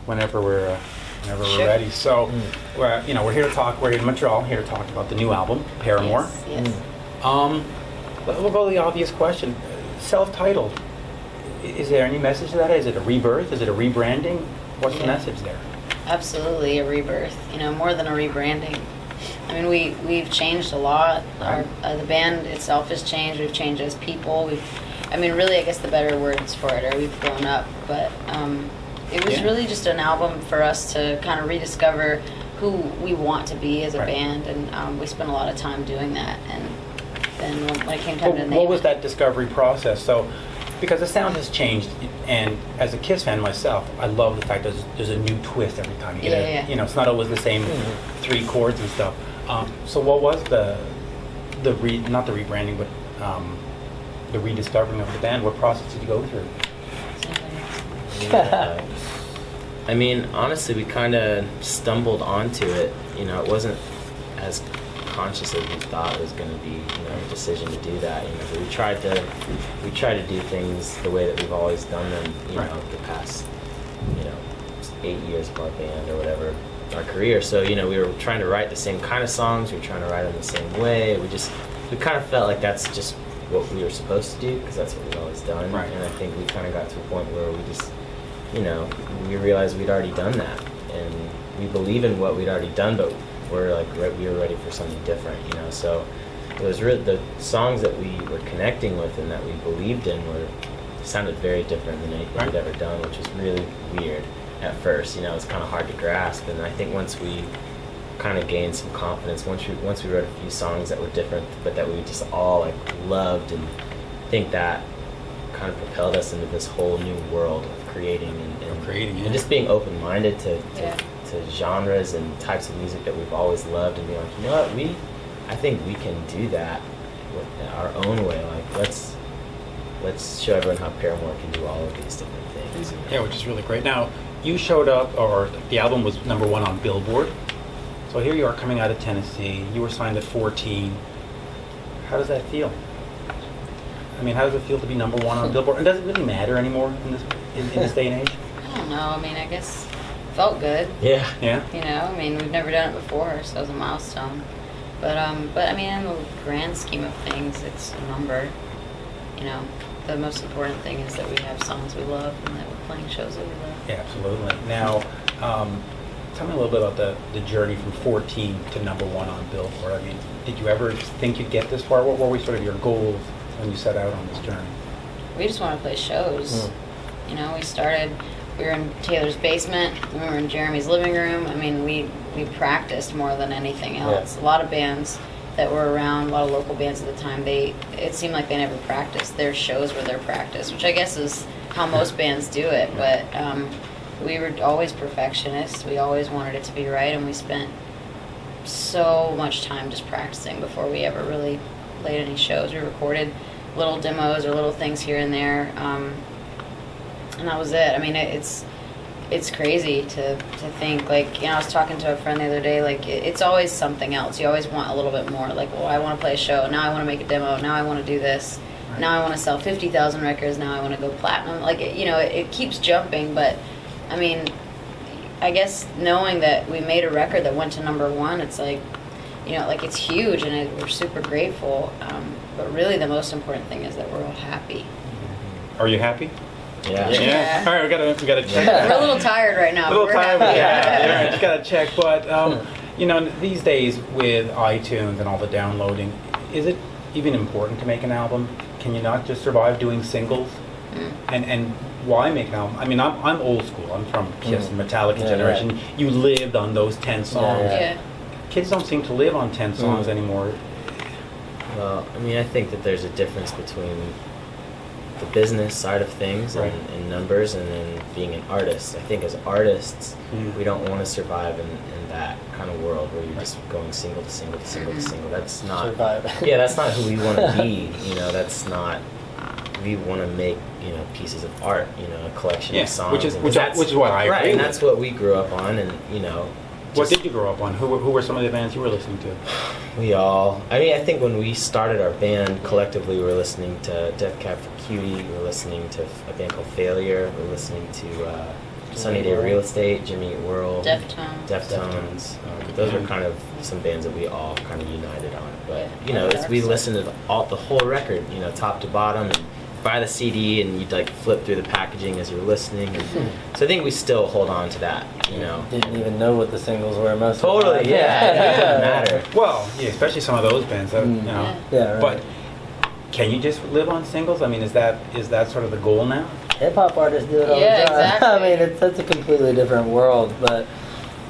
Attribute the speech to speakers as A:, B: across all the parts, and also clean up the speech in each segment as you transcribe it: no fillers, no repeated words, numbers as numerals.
A: whenever
B: Sure.
A: we're ready. So, we're here to talk. We're in Montreal, here to talk about the new album, Paramore.
B: Yes.
A: We'll go to the obvious question: self-titled. Is there any message to that? Is it a rebirth? Is it a rebranding? What's the message there?
B: Absolutely a rebirth. More than a rebranding. I mean, we've changed a lot.
A: Right.
B: The band itself has changed. We've changed as people. Really, I guess the better words for it are we've grown up. But it was really just an album for us to kind of rediscover who we want to be as a band, and we spent a lot of time doing that. And then when it came time to name
A: what was
B: it,
A: that discovery process? So, because the sound has changed, and as a Kiss fan myself, I love the fact there's a new twist every time you get it. It's not always the same 3 chords and stuff. So what was not the rebranding, but the rediscovering of the band? What process did you go through?
C: Honestly, we kind of stumbled onto it. It wasn't as conscious as we thought it was going to be. A decision to do that. We tried to do things the way that we've always done them. The past 8 years of our band or whatever, our career. So we were trying to write the same kind of songs. We were trying to write them the same way. We kind of felt like that's just what we were supposed to do because that's what we've always done.
A: Right.
C: And I think we kind of got to a point where we just we realized we'd already done that, and we believe in what we'd already done, but we were ready for something different, So it was the songs that we were connecting with and that we believed in sounded very different than anything we'd ever done, which was really weird at first. It was kind of hard to grasp, and I think once we kind of gained some confidence, once we wrote a few songs that were different, but that we just all loved, and I think that kind of propelled us into this whole new world of creating and just being open-minded to genres and types of music that we've always loved, and being like, what, I think we can do that with our own way. Let's show everyone how Paramore can do all of these different things.
A: Yeah, which is really great. Now, you showed up, or the album was #1 on Billboard. So here you are coming out of Tennessee. You were signed at 14. How does that feel? How does it feel to be #1 on Billboard? And does it really matter anymore in this day and age?
B: I don't know. I guess it felt good.
C: Yeah.
A: Yeah.
B: We've never done it before, so it was a milestone. But in the grand scheme of things, it's a number. The most important thing is that we have songs we love and that we're playing shows that we love.
A: Yeah, absolutely. Now, tell me a little bit about the journey from 14 to #1 on Billboard. Did you ever think you'd get this far? What were sort of your goals when you set out on this journey?
B: We just want to play shows. We were in Taylor's basement. We were in Jeremy's living room. We practiced more than anything else.
C: Yeah.
B: A lot of bands that were around, a lot of local bands at the time, it seemed like they never practiced. Their shows were their practice, which I guess is how most bands do it. But we were always perfectionists. We always wanted it to be right, and we spent so much time just practicing before we ever really played any shows. We recorded little demos or little things here and there, and that was it. It's crazy to think, I was talking to a friend the other day, it's always something else. You always want a little bit more, I want to play a show, now I want to make a demo, now I want to do this, now I want to sell 50,000 records, now I want to go platinum. It keeps jumping, but I guess knowing that we made a record that went to #1, it's it's huge, and we're super grateful, but really the most important thing is that we're all happy.
A: Are you happy?
B: Yeah.
A: All right, we gotta check that.
B: We're a little tired right now.
A: A little
B: but we're
A: tired.
B: happy.
A: Yeah. Just gotta check. But these days with iTunes and all the downloading, is it even important to make an album? Can you not just survive doing singles? And why make an album? I'm old school. I'm from Kiss and Metallica generation. Right. You lived on those 10 songs.
B: Yeah.
A: Kids don't seem to live on 10 songs anymore.
C: Well, I think that there's a difference between the business side of things and numbers, and then being an artist. I think as artists, we don't want to survive in that kind of world where you're just going single to single to single to single. That's not
D: survive.
C: Yeah, that's not who we want to be. That's not. We want to make pieces of art. A collection of songs.
A: Which is what I agree.
C: Right, and that's what we grew up on, and
A: What did you grow up on? Who were some of the bands you were listening to?
C: We all. I think when we started our band collectively, we were listening to Death Cab for Cutie. We were listening to a band called Failure. We were listening to Sunny Day Real Estate, Jimmy Eat World,
B: Deftones.
C: Those were kind of some bands that we all kind of united on. But you know,
B: Yeah.
C: we listened to the whole record, you know, top to bottom, and buy the CD, and you'd like flip through the packaging as you're listening. And so I think we still hold on to that, you know.
D: Didn't even know what the singles were most
C: Totally,
D: of the time.
C: yeah. It didn't matter.
A: Well, yeah, especially some of those bands, that, you know.
D: Yeah, right.
A: But can you just live on singles? I mean, is that sort of the goal now?
D: Hip hop artists do it all
B: Yeah,
D: the time.
B: exactly.
D: I mean, that's a completely different world, but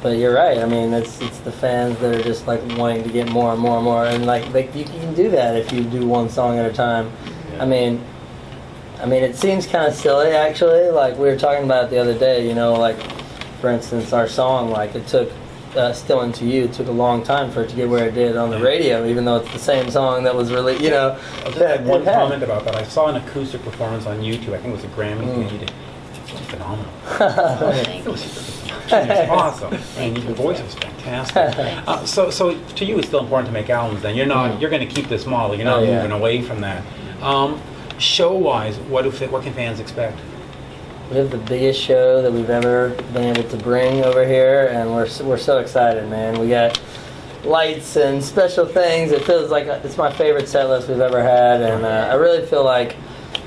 D: you're right. I mean, it's the fans that are just like wanting to get more and more and more, and like you can do that if you do one song at a time.
C: Yeah.
D: I mean, it seems kind of silly actually. Like we were talking about it the other day. You know, like for instance, our song, like it took "Still Into You" took a long time for it to get where it did on the radio, even though it's the same song that was really, you know.
A: I just had one comment about that. I saw an acoustic performance on YouTube. I think it was a Grammy thing you did. It was phenomenal.
B: Thank
A: It
B: you.
A: was awesome. And your voice was fantastic. So to you, it's still important to make albums. Then you're going to keep this model. You're not
D: Oh, yeah.
A: moving away from that. Show-wise, what can fans expect?
D: We have the biggest show that we've ever been able to bring over here, and we're so excited, man. We got lights and special things. It feels like it's my favorite set list we've ever had, and I really feel like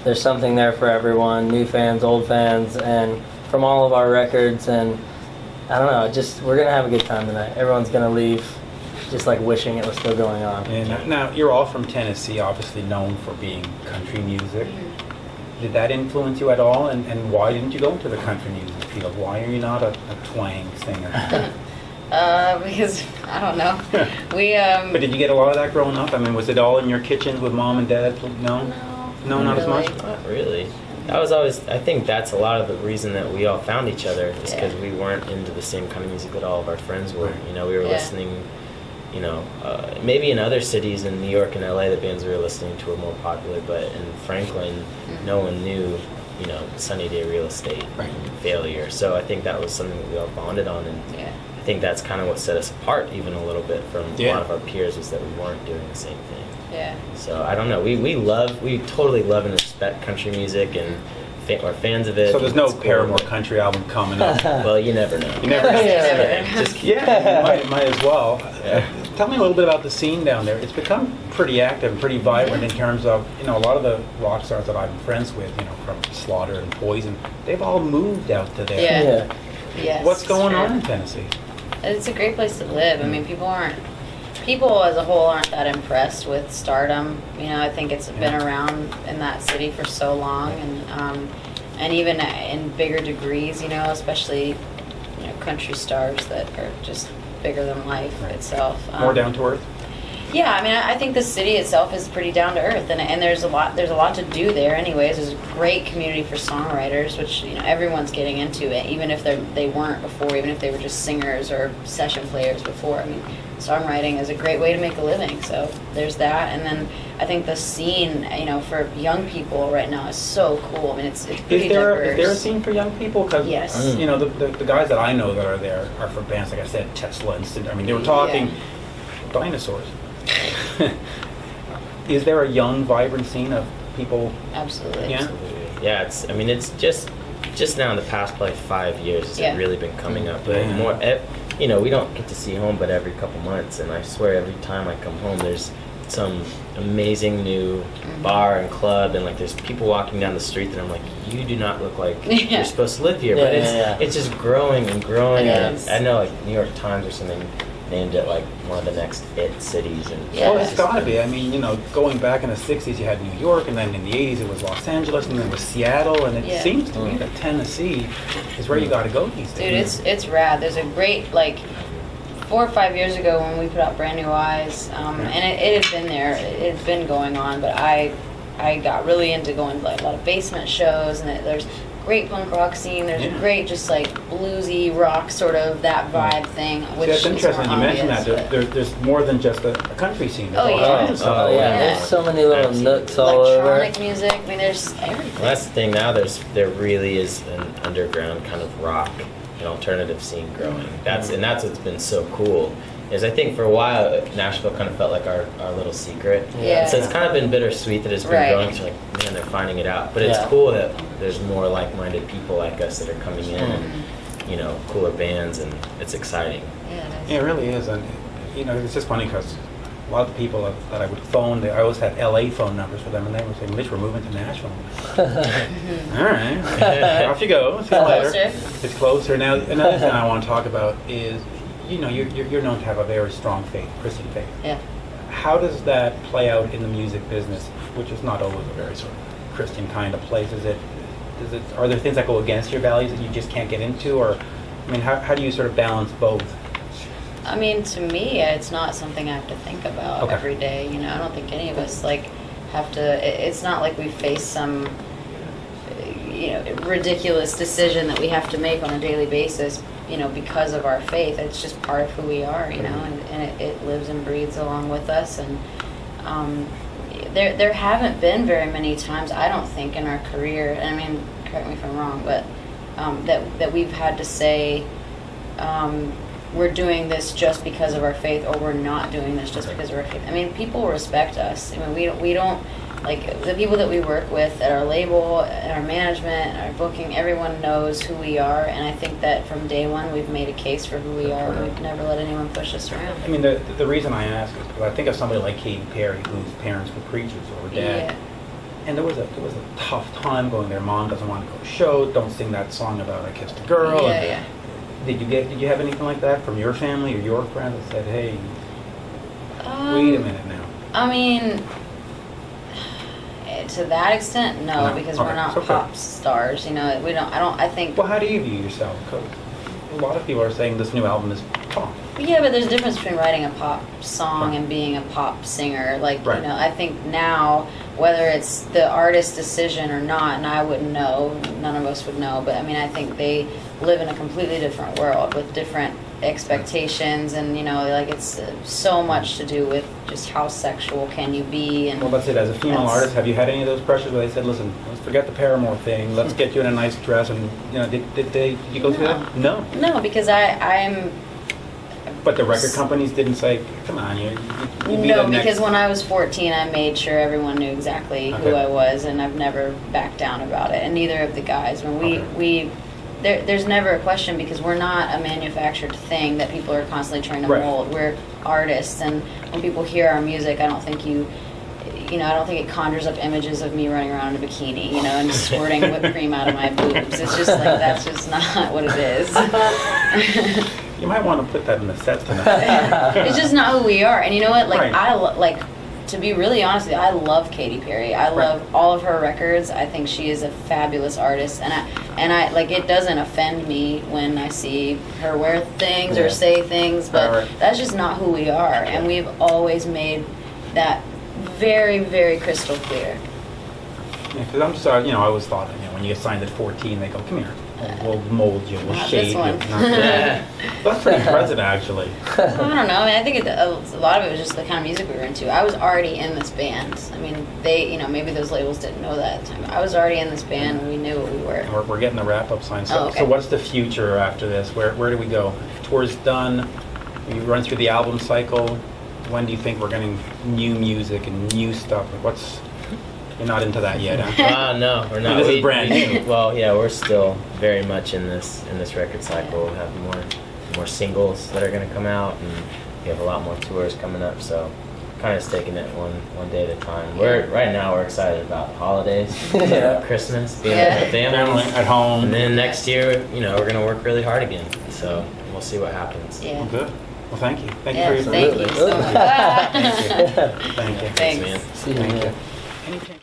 D: there's something there for everyone, new fans, old fans, and from all of our records. And I don't know, we're gonna have a good time tonight. Everyone's gonna leave just like wishing it was still going on.
A: And now you're all from Tennessee, obviously known for being country music. Did that influence you at all? And why didn't you go into the country music field? Why are you not a twang singer?
B: Because I don't know. We
A: But did you get a lot of that growing up? I mean, was it all in your kitchens with mom and dad? No, not as much.
C: Not really. That was always, I think that's a lot of the reason that we all found each other, is because we weren't into the same kind of music that all of our friends were. You know, we were listening, you know, maybe in other cities in New York and LA, the bands we were listening to were more popular, but in Franklin, no one knew, you know, Sunny Day Real Estate, Failure. So I think that was something that we all bonded on, and I think that's kind of what set us apart even a little bit from a lot of our peers, was that we weren't doing the same thing.
B: Yeah.
C: So I don't know. We totally love and respect country music, and are fans of it.
A: So there's no
C: It's cool.
A: Paramore country album coming up.
C: Well, you never know.
A: You never know.
C: Just
A: Yeah, you might as well. Tell me a little bit about the scene down there. It's become pretty active and pretty vibrant in terms of, you know, a lot of the rock stars that I'm friends with, you know, from Slaughter and Poison, they've all moved out to there.
B: Yeah. Yes,
A: What's going
B: sure.
A: on in Tennessee?
B: It's a great place to live. I mean, people as a whole aren't that impressed with stardom. You know, I think it's been around in that city for so long, and even in bigger degrees. You know, especially country stars that are just bigger than life itself.
A: More down to earth?
B: Yeah, I mean, I think the city itself is pretty down to earth, and there's a lot to do there. Anyways, there's a great community for songwriters, which everyone's getting into it, even if they weren't before, even if they were just singers or session players before. I mean, songwriting is a great way to make a living. So there's that, and then I think the scene, for young people right now is so cool. I mean, it's pretty diverse.
A: Is there a scene for young people? Because
B: Yes.
A: the guys that I know that are there are from bands like I said, Tesla and Cinder. I mean, they were talking dinosaurs. Is there a young, vibrant scene of people?
B: Absolutely.
A: Yeah.
C: Yeah, it's just now in the past probably 5 years has it really been coming up. But more, we don't get to see home but every couple months, and I swear every time I come home there's some amazing new bar and club, and like there's people walking down the street that I'm like, you do not look like you're supposed to live here. But it's just growing and growing. And I know like New York Times or something named it like one of the next it cities. And
A: Well, it's got to be. I mean, going back in the 60s, you had New York, and then in the 80s, it was Los Angeles, and then it was Seattle, and it seems to me that Tennessee is where you got to go these days.
B: Dude, it's rad. There's a great, 4 or 5 years ago when we put out Brand New Eyes, and it had been there. It had been going on, but I got really into going to a lot of basement shows, and there's great punk rock scene. There's a great just bluesy rock sort of that vibe thing. Which
A: That's interesting.
B: is
A: You
B: more
A: mentioned
B: obvious,
A: that. There's more than just a country scene. There's all kinds of stuff.
D: There's so many little nooks all over.
B: Electronic music. I mean, there's everything.
C: Well, that's the thing now. There really is an underground kind of rock, an alternative scene growing. That's what's been so cool. Is I think for a while Nashville kind of felt like our little secret.
B: Yeah.
C: So it's kind of been bittersweet that it's been growing. So man, they're finding it out. But it's cool that there's more like-minded people like us that are coming in. And you know, cooler bands, and it's exciting.
B: Yeah, it is.
A: Yeah, it really is, and you know, it's just funny because a lot of the people that I would phone, I always had LA phone numbers for them, and they would say, "Mitch, we're moving to Nashville." All right, off you go. See you later.
B: Closer.
A: It's closer now. Another thing I want to talk about is, you know, you're known to have a very strong faith, Christian faith.
B: Yeah.
A: How does that play out in the music business, which is not always a very sort of Christian kind of place? Are there things that go against your values that you just can't get into, or I mean, how do you sort of balance both?
B: I mean, to me, it's not something I have to think about
A: Okay.
B: every day. You know, I don't think any of us like have to. It's not like we face some, you know, ridiculous decision that we have to make on a daily basis. You know, because of our faith, it's just part of who we are. You know, and it lives and breathes along with us. And there haven't been very many times, I don't think, in our career. And I mean, correct me if I'm wrong, but that we've had to say. We're doing this just because of our faith, or we're not doing this just because of our faith. I mean, people respect us. I mean, we don't, like, the people that we work with at our label, at our management, our booking, everyone knows who we are, and I think that from day one we've made a case for who we are. We've never let anyone push us around.
A: I mean, the reason I ask is because I think of somebody like Katy Perry, whose parents were preachers or dad.
B: Yeah.
A: And there was a tough time going there. Mom doesn't want to go to shows. Don't sing that song about I kissed a girl.
B: Yeah, yeah.
A: Did you have anything like that from your family or your friends that said, "Hey, wait a minute now"?
B: I mean, to that extent, no, because
A: Okay,
B: we're not
A: okay.
B: pop stars. You know, we don't. I think.
A: Well, how do you view yourself? Because a lot of people are saying this new album is pop.
B: Yeah, but there's a difference between writing a pop song and being a pop singer. Like,
A: Right.
B: you know, I think now, whether it's the artist's decision or not, and I wouldn't know, none of us would know, but I mean, I think they live in a completely different world with different expectations, and, you know, like, it's so much to do with just how sexual can you be. And
A: Well, that's it. As a female
B: That's-
A: artist, have you had any of those pressures where they said, "Listen, let's forget the Paramore thing. Let's get you in a nice dress"? And you know, did you go through that? No.
B: No, because I'm
A: But the record companies didn't say, "Come on, you be
B: no,
A: the next."
B: because when I was 14, I made sure everyone knew exactly who
A: Okay.
B: I was, and I've never backed down about it. And neither of the guys. When there's never a question, because we're not a manufactured thing that people are constantly trying to
A: Right.
B: mold. We're artists, and when people hear our music, I don't think I don't think it conjures up images of me running around in a bikini, you know, and squirting whipped cream out of my boobs. It's just like, that's just not what it is.
A: You might want to put that in the sets tonight.
B: It's just not who we are. And you know what? Like,
A: Right.
B: To be really honest with you, I love Katy Perry. I love all of her records. I think she is a fabulous artist, and I like, it doesn't offend me when I see her wear things or
C: Yeah.
B: say things, but
A: Right.
B: that's just not who we are, and we've always made that very, very crystal clear.
A: Because I'm sorry, you know, I always thought that, you know, when you get signed at 14, they go, "Come here, we'll mold you, we'll
B: Not
A: shape
B: this
A: you."
B: one.
A: Not that. That's pretty impressive, actually.
B: I don't know. I mean, I think a lot of it was just the kind of music we were into. I was already in this band. I mean, you know, maybe those labels didn't know that at the time. I was already in this band, and we knew what we were.
A: We're getting the wrap-up sign. So,
B: Oh, okay.
A: so what's the future after this? Where do we go? Tour's done. You run through the album cycle. When do you think we're getting new music and new stuff? Like, you're not into that yet, huh?
C: No, we're
A: I
C: not.
A: mean, this is brand new.
C: Well, yeah, we're still very much in this record cycle. We'll have more singles that are going to come out, and we have a lot more tours coming up. So, kind of just taking it one day at a time. Right now we're excited about the holidays,
D: Yeah.
C: Christmas, being
B: Yeah.
C: with the
A: Family
C: family,
A: at home.
C: and then next year, you know, we're going to work really hard again. So we'll see what happens.
B: Yeah.
A: Well, good. Well, thank you. Thank
B: Yeah,
A: you for your
B: thank you so much.
A: Thank you. Thank you.
B: Thanks.
C: man.
D: See you,
A: Thank
D: man.
A: you. Anything-